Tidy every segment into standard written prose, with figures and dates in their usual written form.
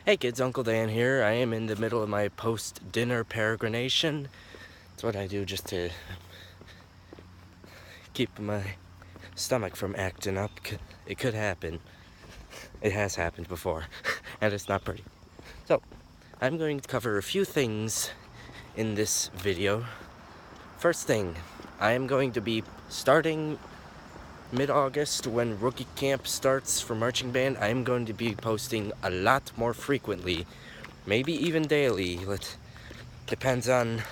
Hey kids, Uncle Dan here. I am in the middle of my post-dinner peregrination. It's what I do just to keep my stomach from acting up. It could happen. It has happened before, and it's not pretty. So, I'm going to cover a few things in this video. First thing, I am going to be starting mid-August when rookie camp starts for marching band. I am going to be posting a lot more frequently, maybe even daily. It depends on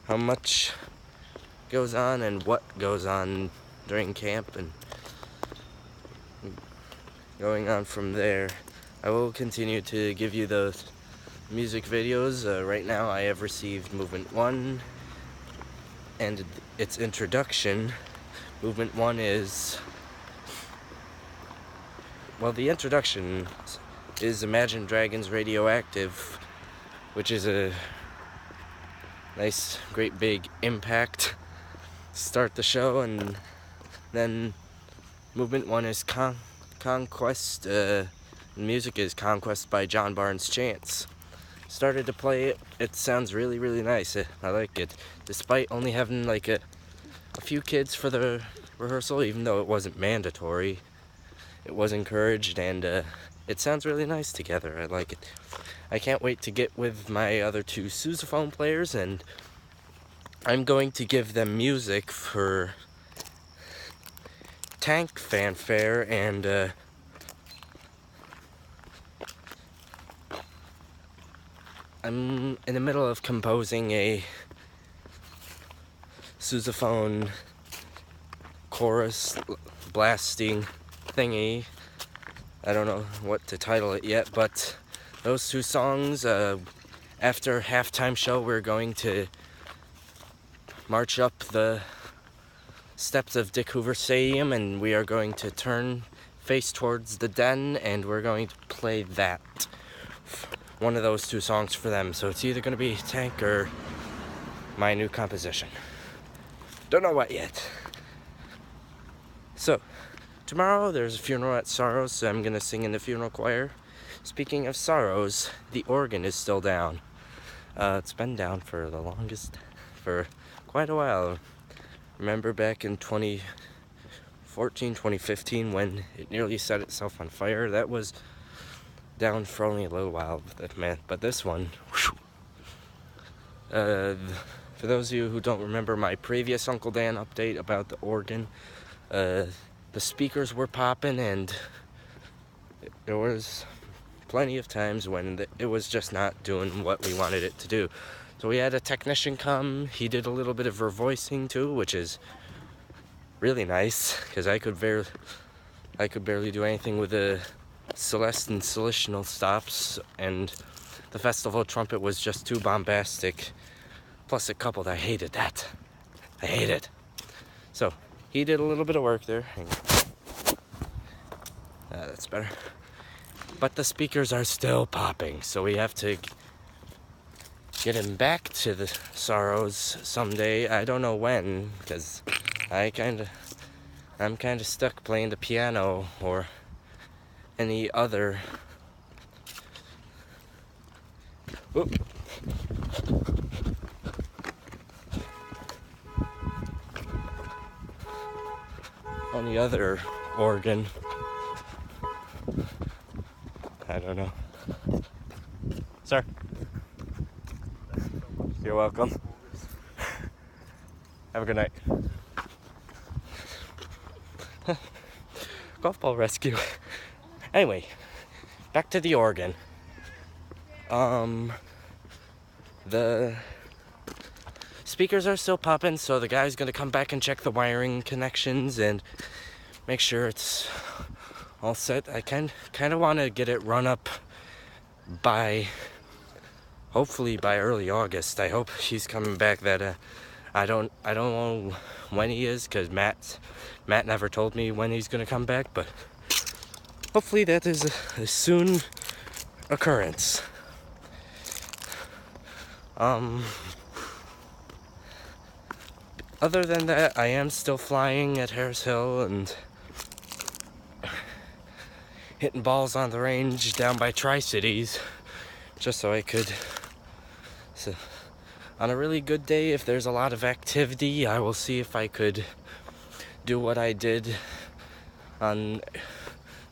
how much goes on and what goes on during camp and going on from there. I will continue to give you the music videos. Right now I have received Movement 1 and its introduction. Movement 1 is, well, the introduction is Imagine Dragons Radioactive, which is a nice, great big impact to start the show, and then Movement 1 is Conquest. Music is Conquest by John Barnes Chance. Started to play it. It sounds really, really nice. I like it. Despite only having like a few kids for the rehearsal, even though it wasn't mandatory, it was encouraged, and it sounds really nice together. I like it. I can't wait to get with my other two sousaphone players, and I'm going to give them music for tank fanfare, and I'm in the middle of composing a sousaphone chorus blasting thingy. I don't know what to title it yet, but those two songs, after halftime show, we're going to march up the steps of Dick Hoover Stadium, and we are going to turn face towards the den, and we're going to play that. One of those two songs for them. So it's either going to be Tank or my new composition. Don't know what yet. So, tomorrow there's a funeral at Sorrows, so I'm going to sing in the funeral choir. Speaking of Sorrows, the organ is still down. It's been down for quite a while. Remember back in 2014, 2015 when it nearly set itself on fire? That was down for only a little while, but this one, for those of you who don't remember my previous Uncle Dan update about the organ, the speakers were popping, and there was plenty of times when it was just not doing what we wanted it to do. So we had a technician come. He did a little bit of revoicing too, which is really nice, because I could barely do anything with the Celeste and Celitional stops, and the festival trumpet was just too bombastic. Plus it coupled, I hated that. I hate it. So he did a little bit of work there. That's better. But the speakers are still popping, so we have to get him back to the Sorrows someday. I don't know when, because I'm kind of stuck playing the piano or any other. Whoop. Any other organ. I don't know. Sir. You're welcome. Have a good night. Golf ball rescue. Anyway, back to the organ. The speakers are still popping, so the guy's gonna come back and check the wiring connections and make sure it's all set. I kind of want to get it run up by, hopefully by early August. I hope he's coming back. That I don't know when he is, because Matt never told me when he's gonna come back, but hopefully that is a soon occurrence. Other than that, I am still flying at Harris Hill, and hitting balls on the range down by Tri-Cities, just so I could, so on a really good day, if there's a lot of activity, I will see if I could do what I did on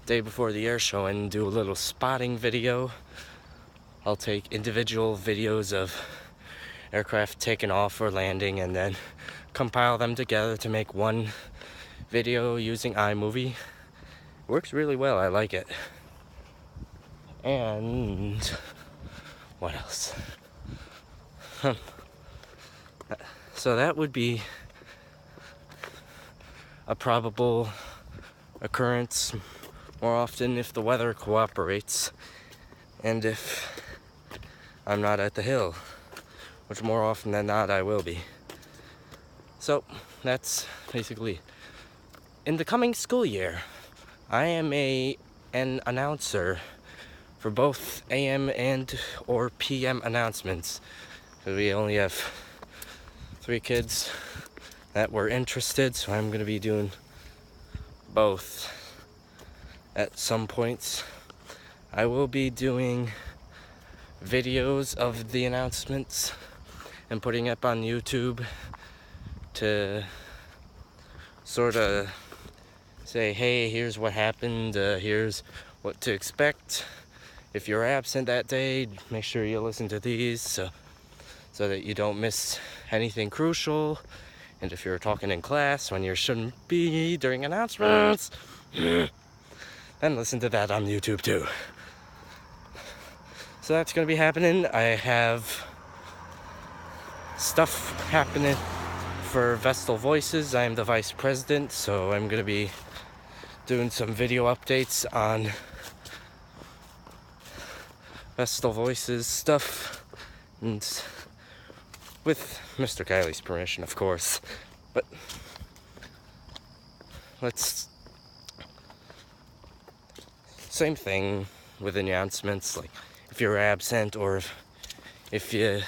day before the air show and do a little spotting video. I'll take individual videos of aircraft taking off or landing and then compile them together to make one video using iMovie. It works really well, I like it. And what else? So that would be a probable occurrence more often if the weather cooperates and if I'm not at the hill, which more often than not I will be. So that's basically in the coming school year. I am an announcer for both AM and or PM announcements. So we only have 3 kids that were interested, so I'm going to be doing both at some points. I will be doing videos of the announcements and putting up on YouTube to sort of say, hey, here's what happened, here's what to expect. If you're absent that day, make sure you listen to these so that you don't miss anything crucial. And if you're talking in class when you shouldn't be during announcements, then listen to that on YouTube too. So that's going to be happening. I have stuff happening for Vestal Voices. I'm the vice president, so I'm going to be doing some video updates on Vestal Voices stuff, and with Mr. Kiley's permission, of course. But same thing with announcements, like if you're absent or if you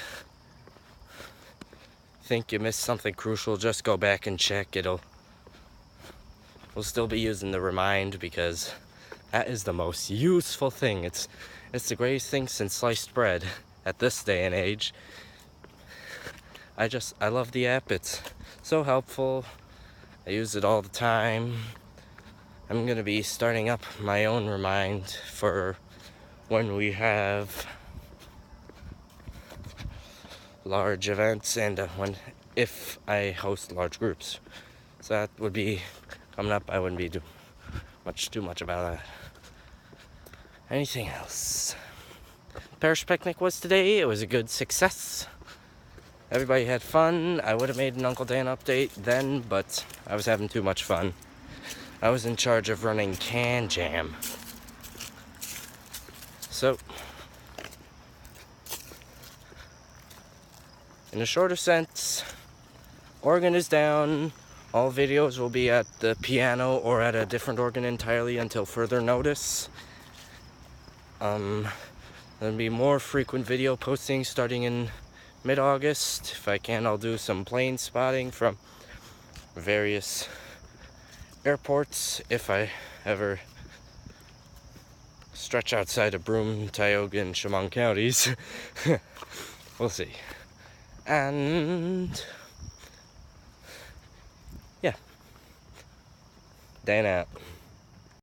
think you missed something crucial, just go back and check. We'll still be using the remind because that is the most useful thing. It's the greatest thing since sliced bread at this day and age. I love the app. It's so helpful. I use it all the time. I'm gonna be starting up my own remind for when we have large events and if I host large groups. So that would be coming up. I wouldn't be too much about that. Anything else? Parish picnic was today. It was a good success. Everybody had fun. I would have made an Uncle Dan update then, but I was having too much fun. I was in charge of running Can Jam. So, in a shorter sense, organ is down. All videos will be at the piano or at a different organ entirely until further notice. There'll be more frequent video postings starting in mid-August. If I can, I'll do some plane spotting from various airports if I ever stretch outside of Broome, Tioga, and Chemung counties. We'll see. And yeah, Dan out.